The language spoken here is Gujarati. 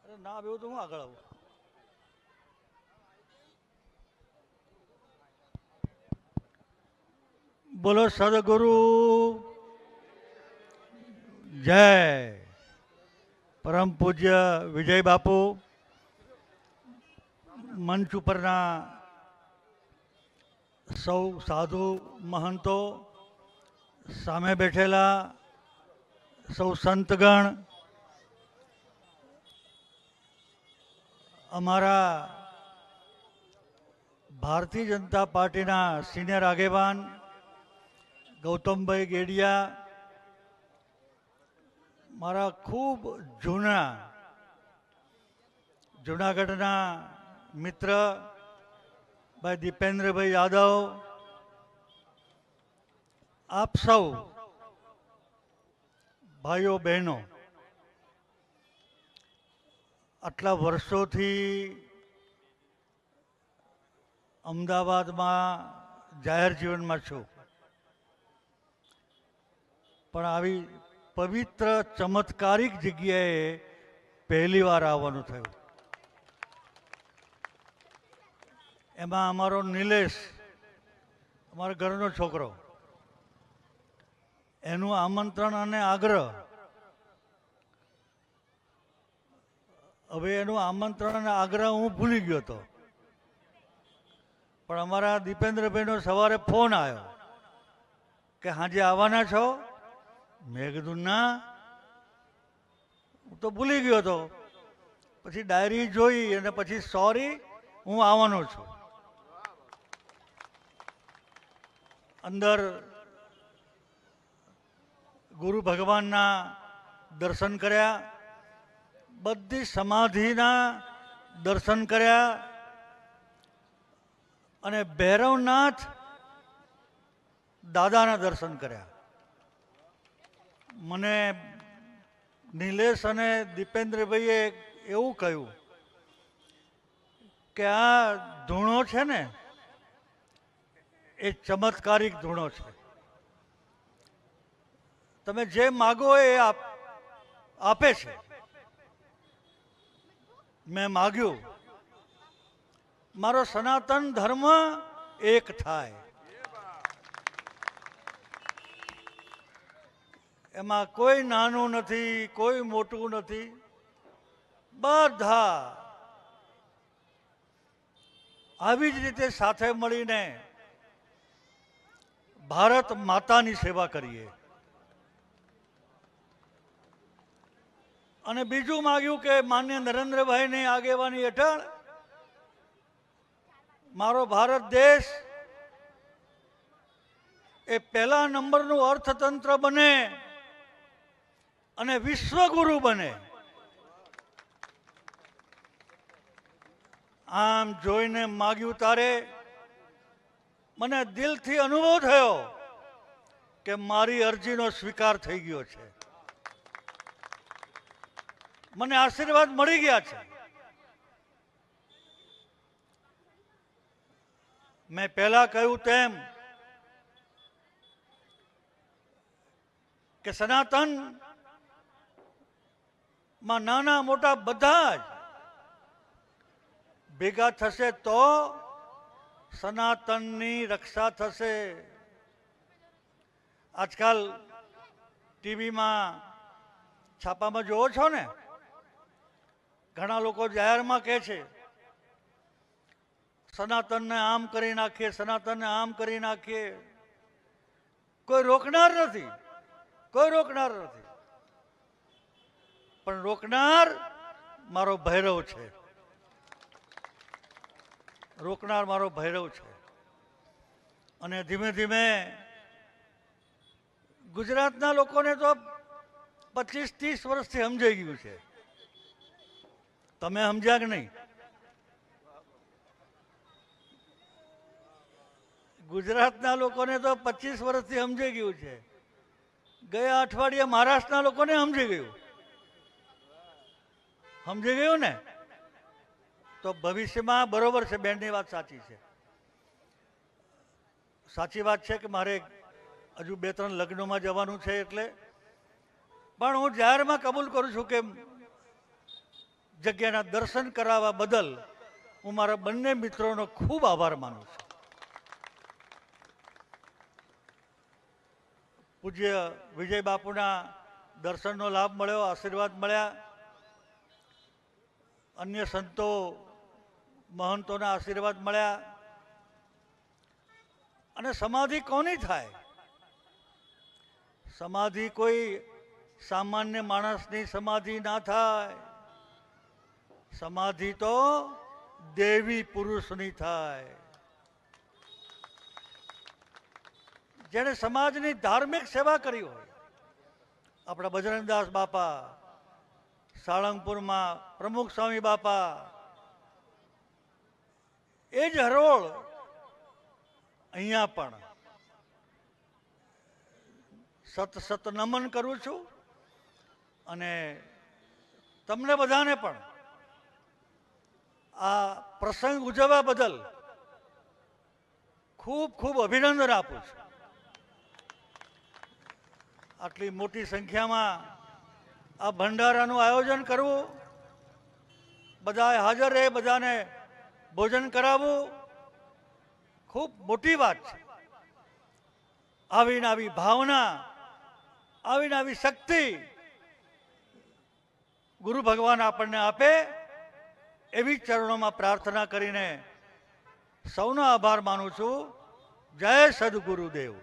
અરે ના બેવું તો હું આગળ આવું. બોલો સદગુરુ જય. પરમ પૂજ્ય વિજય બાપુ, મંચ ઉપરના સૌ સાધુ મહંતો, સામે બેઠેલા સૌ સંતગણ, અમારા ભારતીય જનતા પાર્ટીના સિનિયર આગેવાન ગૌતમભાઈ ગેડિયા, મારા ખૂબ જૂના જૂનાગઢના મિત્ર ભાઈ દીપેન્દ્રભાઈ યાદવ, આપ સૌ ભાઈઓ બહેનો, આટલા વર્ષોથી અમદાવાદમાં જાહેર જીવનમાં છું, પણ આવી પવિત્ર ચમત્કારિક જગ્યાએ પહેલી વાર આવવાનું થયું. એમાં અમારો નિલેશ, અમારા ઘરનો છોકરો, એનું આમંત્રણ અને આગ્રહ, હવે એનું આમંત્રણ અને આગ્રહ હું ભૂલી ગયો હતો, પણ અમારા દીપેન્દ્રભાઈનો સવારે ફોન આવ્યો કે હાજે આવવાના છો. મેં કીધું ના, હું તો ભૂલી ગયો હતો. પછી ડાયરી જોઈ અને પછી સોરી, હું આવવાનો છું. અંદર ગુરુ ભગવાનના દર્શન કર્યા, બધી સમાધિના દર્શન કર્યા અને ભૈરવનાથ દાદાના દર્શન કર્યા. મને નિલેશ અને દીપેન્દ્રભાઈએ એવું કહ્યું કે આ ધૂણો છે ને એ ચમત્કારિક ધૂણો છે, તમે જે માગો એ આપે છે. મેં માગ્યું મારો સનાતન ધર્મ એક થાય, એમાં કોઈ નાનું નથી, કોઈ મોટું નથી, બધા આવી જ રીતે સાથે મળીને ભારત માતાની સેવા કરીએ. અને બીજું માગ્યું કે માન્ય નરેન્દ્રભાઈની આગેવાની હેઠળ મારો ભારત દેશ એ પહેલા નંબરનું અર્થતંત્ર બને અને વિશ્વગુરુ બને. આમ જોઈને માગ્યું તારે મને દિલથી અનુભવ થયો કે મારી અરજીનો સ્વીકાર થઈ ગયો છે, મને આશીર્વાદ મળી ગયા છે. મેં પહેલા કહ્યું તેમ કે સનાતન માં નાના મોટા બધા જ ભેગા થશે તો સનાતનની રક્ષા થશે. આજકાલ ટીવીમાં છાપામાં જોવો છો ને, ઘણા લોકો જાહેરમાં કહે છે સનાતનને આમ કરી નાખીએ, સનાતનને આમ કરી નાખીએ. કોઈ રોકનાર નથી, કોઈ રોકનાર નથી, પણ રોકનાર મારો ભૈરવ છે, રોકનાર મારો ભૈરવ છે. અને ધીમે ધીમે ગુજરાતના લોકોને તો 25-30 વર્ષથી સમજાઈ ગયું છે. તમે સમજ્યા કે નહીં? ગુજરાતના લોકોને તો 25 વર્ષથી સમજાઈ ગયું છે. ગયા અઠવાડિયે મહારાષ્ટ્રના લોકોને સમજી ગયું. સમજી ગયું ને? તો ભવિષ્યમાં બરોબર છે, બેનની વાત સાચી છે. સાચી વાત છે કે મારે હજુ 2-3 લગ્નોમાં જવાનું છે, એટલે પણ હું જાહેરમાં કબૂલ કરું છું કે જગ્યાના દર્શન કરાવવા બદલ હું મારા બંને મિત્રોનો ખૂબ આભાર માનું છું. પૂજ્ય વિજય બાપુના દર્શનનો લાભ મળ્યો, આશીર્વાદ મળ્યા. અન્ય સંતો મહંતોના આશીર્વાદ મળ્યા. અને સમાધિ કોની થાય? સમાધિ કોઈ સામાન્ય માણસની સમાધિ ના થાય. સમાધિ તો દેવી પુરુષની થાય, જેણે સમાજની ધાર્મિક સેવા કરી હોય. આપણા બજરંગદાસ બાપા, સાળંગપુરમાં પ્રમુખ સ્વામી બાપા, એ જ હરોળ અહીંયા પણ સત નમન કરું છું. અને તમને બધાને પણ આ પ્રસંગ ઉજવવા બદલ ખૂબ ખૂબ અભિનંદન આપું છું. આટલી મોટી સંખ્યામાં આ ભંડારાનું આયોજન કરવું, બધા હાજર રહે, બધાને ભોજન કરાવવું ખૂબ મોટી વાત છે. આવીને આવી ભાવના, આવીને આવી શક્તિ ગુરુ ભગવાન આપણને આપે, એવી ચરણોમાં પ્રાર્થના કરીને સૌનો આભાર માનું છું. જય સદગુરુદેવ.